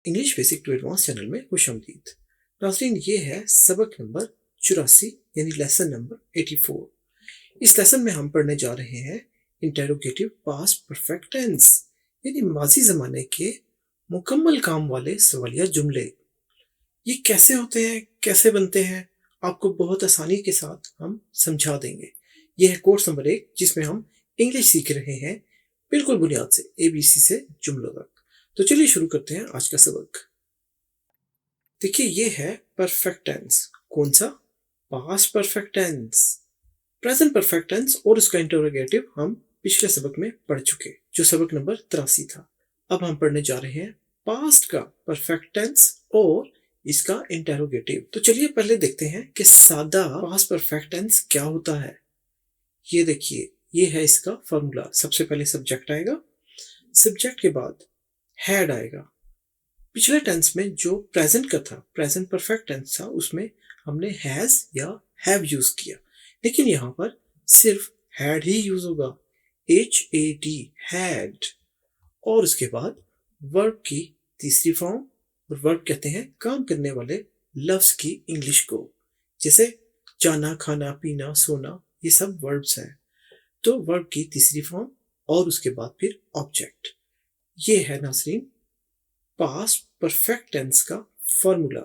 English basic to advance channel में खुशामदीद। नाज़रीन, ये है सबक नंबर 84 यानी लेसन नंबर 84। इस लेसन में हम पढ़ने जा रहे हैं इंटेरोगेटिव पास्ट परफेक्ट टेंस यानी माजी ज़माने के मुकम्मल काम वाले सवालिया जुमले। ये कैसे होते हैं, कैसे बनते हैं, आपको बहुत आसानी के साथ हम समझा देंगे। यह है कोर्स नंबर 1 जिसमें हम इंग्लिश सीख रहे हैं बिल्कुल बुनियाद से ABC से जुमलों तक। तो चलिए शुरू करते हैं आज का सबक। देखिए, ये है परफेक्ट टेंस। कौन सा? Past perfect tense. Present perfect tense और उसका इंटरोगेटिव हम पिछले सबक में पढ़ चुके, जो सबक नंबर 83 था। अब हम पढ़ने जा रहे हैं पास्ट का परफेक्ट टेंस और इसका इंटरोगेटिव। तो चलिए पहले देखते हैं कि सादा पास्ट परफेक्ट टेंस क्या होता है। ये देखिए, ये है इसका फॉर्मूला। सबसे पहले सब्जेक्ट आएगा, सब्जेक्ट के बाद हैड आएगा। पिछले टेंस में जो प्रेजेंट का था, प्रेजेंट परफेक्ट टेंस था, उसमें हमने हैज या हैव यूज किया, लेकिन यहां पर सिर्फ हैड ही यूज होगा, HAD हैड। और उसके बाद वर्ब की तीसरी फॉर्म, और वर्ब कहते हैं काम करने वाले लफ्ज की इंग्लिश को, जैसे जाना, खाना, पीना, सोना, ये सब वर्ब्स हैं। तो वर्ब की तीसरी फॉर्म और उसके बाद फिर ऑब्जेक्ट। ये है नाज़रीन पास्ट परफेक्ट टेंस का फॉर्मूला।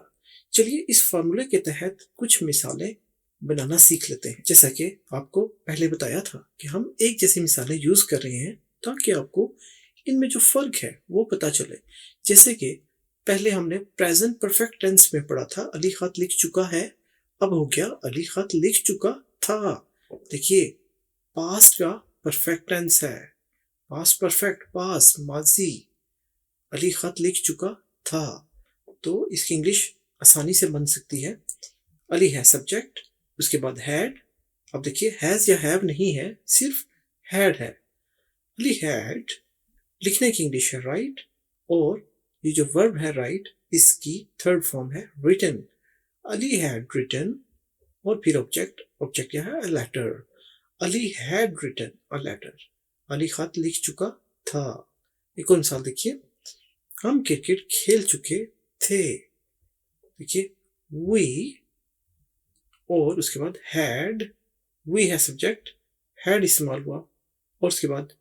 चलिए इस फॉर्मूले के तहत कुछ मिसालें बनाना सीख लेते हैं। जैसा कि आपको पहले बताया था कि हम एक जैसी मिसालें यूज कर रहे हैं ताकि आपको इनमें जो फर्क है वो पता चले। जैसे कि पहले हमने प्रेजेंट परफेक्ट टेंस में पढ़ा था अली खत लिख चुका है, अब हो गया अली खत लिख चुका था। देखिए, पास्ट का परफेक्ट टेंस है, पास्ट परफेक्ट, पास्ट माजी। अली खत लिख चुका था, तो इसकी इंग्लिश आसानी से बन सकती है। अली है सब्जेक्ट, उसके बाद हैड। अब देखिए, हैज या हैव नहीं है, सिर्फ हैड है। अली हैड, लिखने की इंग्लिश है राइट, और ये जो वर्ब है राइट, इसकी थर्ड फॉर्म है रिटन। अली हैड रिटन, और फिर ऑब्जेक्ट, ऑब्जेक्ट क्या है? Letter. Ali had written a letter, Ali खत लिख चुका था। एक और मिसाल देखिए, हम क्रिकेट खेल चुके थे। देखिए, वी और उसके बाद हैड, वी है सब्जेक्ट, हैड इस्तेमाल हुआ, और उसके बाद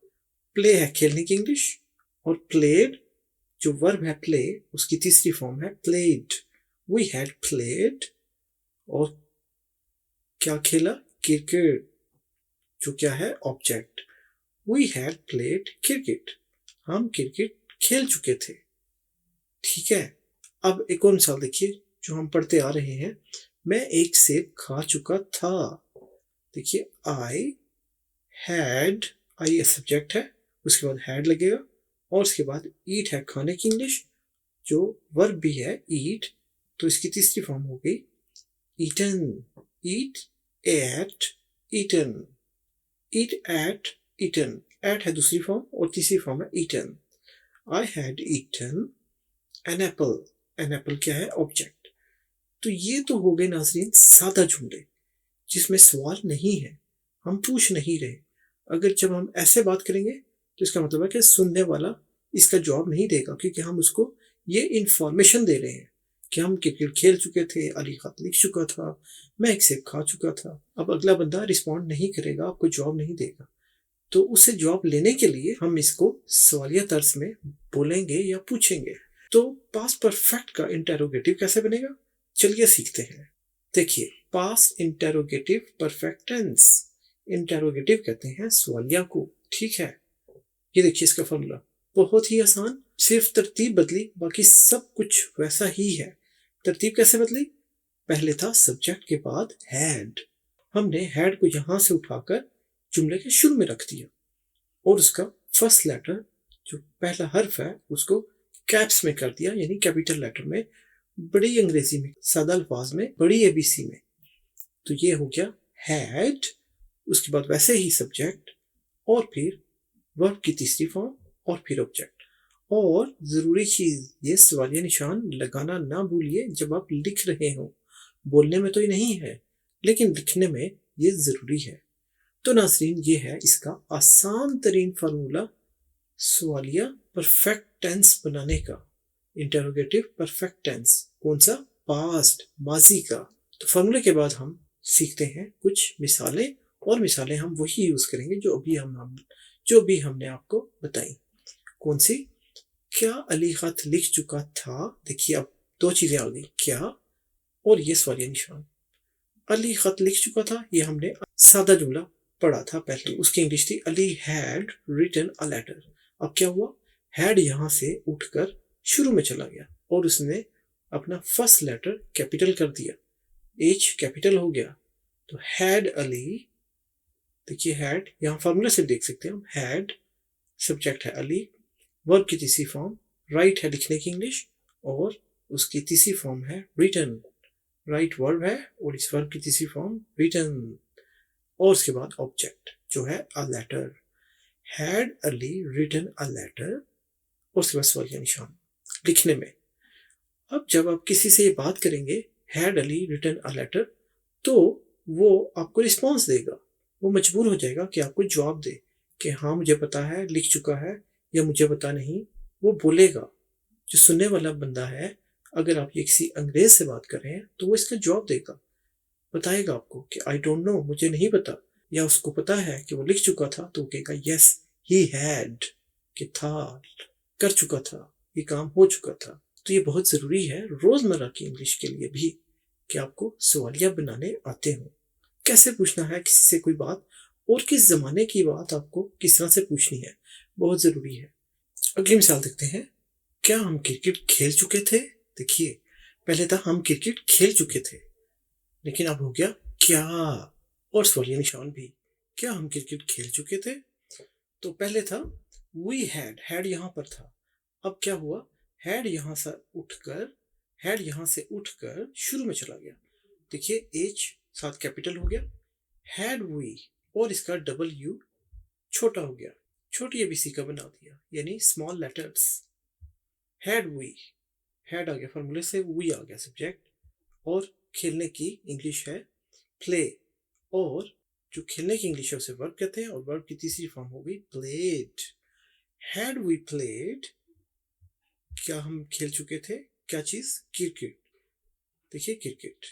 प्ले है खेलने की इंग्लिश, और प्लेड जो वर्ब है प्ले, उसकी तीसरी फॉर्म है प्लेड। वी हैड प्लेड, और क्या खेला? क्रिकेट, जो क्या है? Object. We had played cricket, हम क्रिकेट खेल चुके थे। ठीक है। अब एक और मिसाल देखिए जो हम पढ़ते आ रहे हैं, मैं एक सेब खा चुका था। देखिए, आई हैड, आई सब्जेक्ट है, उसके बाद हैड लगेगा, और उसके बाद ईट है खाने की इंग्लिश, जो वर्ब भी है ईट, तो इसकी तीसरी फॉर्म हो गई eaten. Eat, ate, eaten, eat ate, eaten. Ate है दूसरी फॉर्म और तीसरी फॉर्म है eaten. I had eaten an apple, an apple क्या है? ऑब्जेक्ट। तो ये तो हो गए नाजरीन सादा जुमले जिसमें सवाल नहीं है, हम पूछ नहीं रहे। अगर जब हम ऐसे बात करेंगे तो इसका मतलब है कि सुनने वाला इसका जवाब नहीं देगा, क्योंकि हम उसको ये इंफॉर्मेशन दे रहे हैं कि हम क्रिकेट खेल चुके थे, अली खत लिख चुका था, मैं एक सेब खा चुका था। अब अगला बंदा रिस्पॉन्ड नहीं करेगा, आपको जवाब नहीं देगा, तो उससे जवाब लेने के लिए हम इसको सवालिया तर्ज में बोलेंगे या पूछेंगे। तो पास्ट परफेक्ट का इंटेरोगेटिव कैसे बनेगा, चलिए सीखते हैं। देखिए, past interrogative perfect tense. Interrogative कहते हैं सवालिया को, ठीक है। ये देखिए इसका फॉर्मूला बहुत ही आसान, सिर्फ तरतीब बदली, बाकी सब कुछ वैसा ही है। तरतीब कैसे बदली? पहले था सब्जेक्ट के बाद हैड, हमने हैड को यहां से उठाकर जुमले के शुरू में रख दिया, और उसका फर्स्ट लेटर जो पहला हर्फ है उसको कैप्स में कर दिया, यानी कैपिटल लेटर में, बड़ी अंग्रेजी में, सादा अल्फाज में, बड़ी ABC में। तो ये हो गया हैड, उसके बाद वैसे ही सब्जेक्ट, और फिर वर्ब की तीसरी फॉर्म, और फिर ऑब्जेक्ट। और जरूरी चीज, ये सवालिया निशान लगाना ना भूलिए जब आप लिख रहे हो। बोलने में तो ये नहीं है, लेकिन लिखने में ये जरूरी है। तो नाज़रीन, ये है इसका आसान तरीन फार्मूला सवालिया परफेक्ट टेंस बनाने का। Interrogative perfect tense. कौन सा? पास्ट, माजी का। तो फॉर्मूले के बाद हम सीखते हैं कुछ मिसालें, और मिसालें हम वही यूज करेंगे जो भी हमने आपको बताई। कौन सी? क्या अली खत लिख चुका था? देखिए अब दो चीजें आ गई, क्या और ये सवालिया निशान। अली खत लिख चुका था, ये हमने सादा जुमला पढ़ा था पहले, उसकी इंग्लिश थी Ali had written a letter. अब क्या हुआ? हैड यहां से उठकर शुरू में चला गया और उसने अपना फर्स्ट लेटर कैपिटल कर दिया, एच कैपिटल हो गया। तो हैड अली, देखिए हैड यहां फॉर्मूला से देख सकते हैं हम, हैड सब्जेक्ट है अली, वर्ब की तीसरी फॉर्म राइट है लिखने की इंग्लिश, और उसकी तीसरी फॉर्म है रिटन। राइट वर्ब है और इस वर्ब की तीसरी फॉर्म रिटन, और उसके बाद ऑब्जेक्ट जो है a letter. Had Ali written a letter, और उसके बाद सवाल का निशान लिखने में। अब जब आप किसी से ये बात करेंगे had Ali written a letter, तो वो आपको रिस्पॉन्स देगा, वो मजबूर हो जाएगा कि आपको जवाब दे कि हाँ मुझे पता है, लिख चुका है, या मुझे पता नहीं। वो बोलेगा, जो सुनने वाला बंदा है, अगर आप ये किसी अंग्रेज से बात कर रहे हैं तो वो इसका जवाब देगा, बताएगा आपको कि आई डोंट नो, मुझे नहीं पता। या उसको पता है कि वो लिख चुका था तो वो कहेगा यस ही हैड, कि था, कर चुका था, ये काम हो चुका था। तो ये बहुत जरूरी है रोजमर्रा की इंग्लिश के लिए भी कि आपको सवालिया बनाने आते हो, कैसे पूछना है किसी से कोई बात, और किस जमाने की बात आपको किस तरह से पूछनी है, बहुत जरूरी है। अगली मिसाल देखते हैं, क्या हम क्रिकेट खेल चुके थे? देखिए पहले था हम क्रिकेट खेल चुके थे, लेकिन अब हो गया क्या, और सवालिया निशान भी। क्या हम क्रिकेट खेल चुके थे? तो पहले था वी हैड, हैड यहां पर था। अब क्या हुआ? हैड यहां से उठकर शुरू में चला गया। देखिए एच साथ कैपिटल हो गया, हैड वी, और इसका डबल यू छोटा हो गया, छोटी एबीसी का बना दिया, यानी small letters. Had we, had आ गया फॉर्मूले से, वी आ गया सब्जेक्ट, और खेलने की इंग्लिश है प्ले, और जो खेलने की इंग्लिश है उसे वर्ब कहते हैं, और वर्ब की तीसरी फॉर्म हो गई प्लेड। हैड वी प्लेड, क्या हम खेल चुके थे? क्या चीज? क्रिकेट। देखिए क्रिकेट,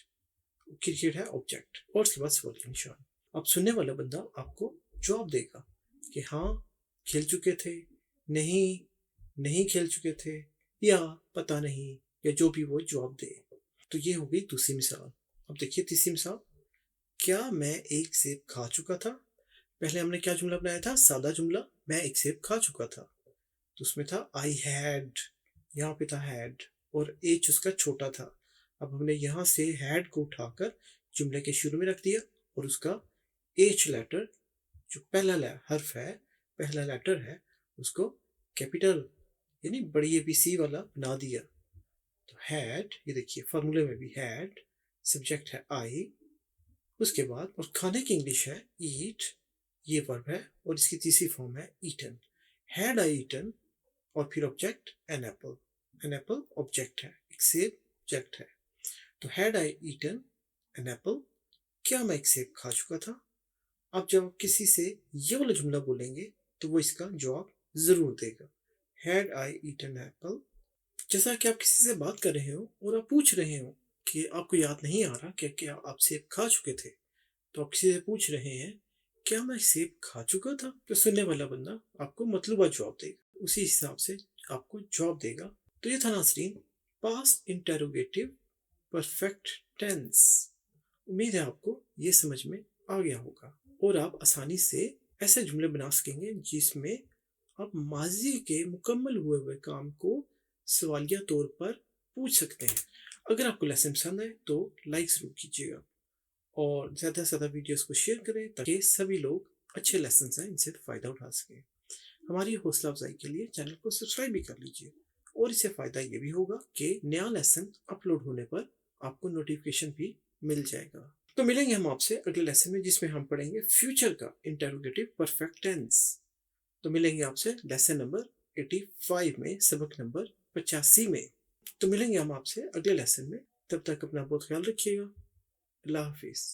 क्रिकेट है ऑब्जेक्ट, और उसके बाद सवाल का निशान। अब सुनने वाला बंदा आपको जवाब देगा कि हाँ खेल चुके थे, नहीं नहीं खेल चुके थे, या पता नहीं, या जो भी वो जवाब दे। तो ये हो गई दूसरी मिसाल। अब देखिए तीसरी मिसाल, क्या मैं एक सेब खा चुका था? पहले हमने क्या जुमला बनाया था? सादा जुमला, मैं एक सेब खा चुका था। तो उसमें था आई हैड, यहाँ पे था हैड, और एच उसका छोटा था। अब हमने यहाँ से हैड को उठाकर जुमले के शुरू में रख दिया, और उसका एच लेटर जो पहला हर्फ है, पहला लेटर है, उसको कैपिटल यानी बड़ी एबीसी वाला बना दिया। तो हैड, ये देखिए फॉर्मूले में भी हैड, सब्जेक्ट है आई, उसके बाद और खाने की इंग्लिश है ईट, ये वर्ब है, और इसकी तीसरी फॉर्म है ईटन। हैड आई ईटन, और फिर object an apple, an apple object है, एक सेब ऑब्जेक्ट है। तो had I eaten an apple, क्या मैं एक सेब खा चुका था? अब जब आप किसी से ये वाला जुमला बोलेंगे तो वो इसका जवाब जरूर देगा, हैड आई ईटन एप्पल। जैसा कि आप किसी से बात कर रहे हो और आप पूछ रहे हो कि आपको याद नहीं आ रहा कि क्या आप सेब खा चुके थे, तो आप किसी से पूछ रहे हैं क्या मैं सेब खा चुका था, तो सुनने वाला बंदा आपको मतलूबा जवाब देगा, उसी हिसाब से आपको जवाब देगा। तो ये था नाज़रीन पास्ट इंटेरोगेटिव परफेक्ट टेंस। उम्मीद है आपको ये समझ में आ गया होगा और आप आसानी से ऐसे जुमले बना सकेंगे जिसमें आप माजी के मुकम्मल हुए हुए काम को सवालिया तौर पर पूछ सकते हैं। अगर आपको लेसन पसंद आए तो लाइक ज़रूर कीजिएगा और ज़्यादा से ज़्यादा वीडियोस को शेयर करें ताकि सभी लोग अच्छे लेसन हैं इनसे फ़ायदा उठा सकें। हमारी हौसला अफजाई के लिए चैनल को सब्सक्राइब भी कर लीजिए और इससे फ़ायदा ये भी होगा कि नया लेसन अपलोड होने पर आपको नोटिफिकेशन भी मिल जाएगा। तो मिलेंगे हम आपसे अगले लेसन में जिसमें हम पढ़ेंगे फ्यूचर का इंटेरोगेटिव परफेक्ट टेंस। तो मिलेंगे आपसे लेसन नंबर 85 में, सबक नंबर 85 में। तो मिलेंगे हम आपसे अगले लेसन में, तब तक अपना बहुत ख्याल रखिएगा। अल्लाह हाफिज़।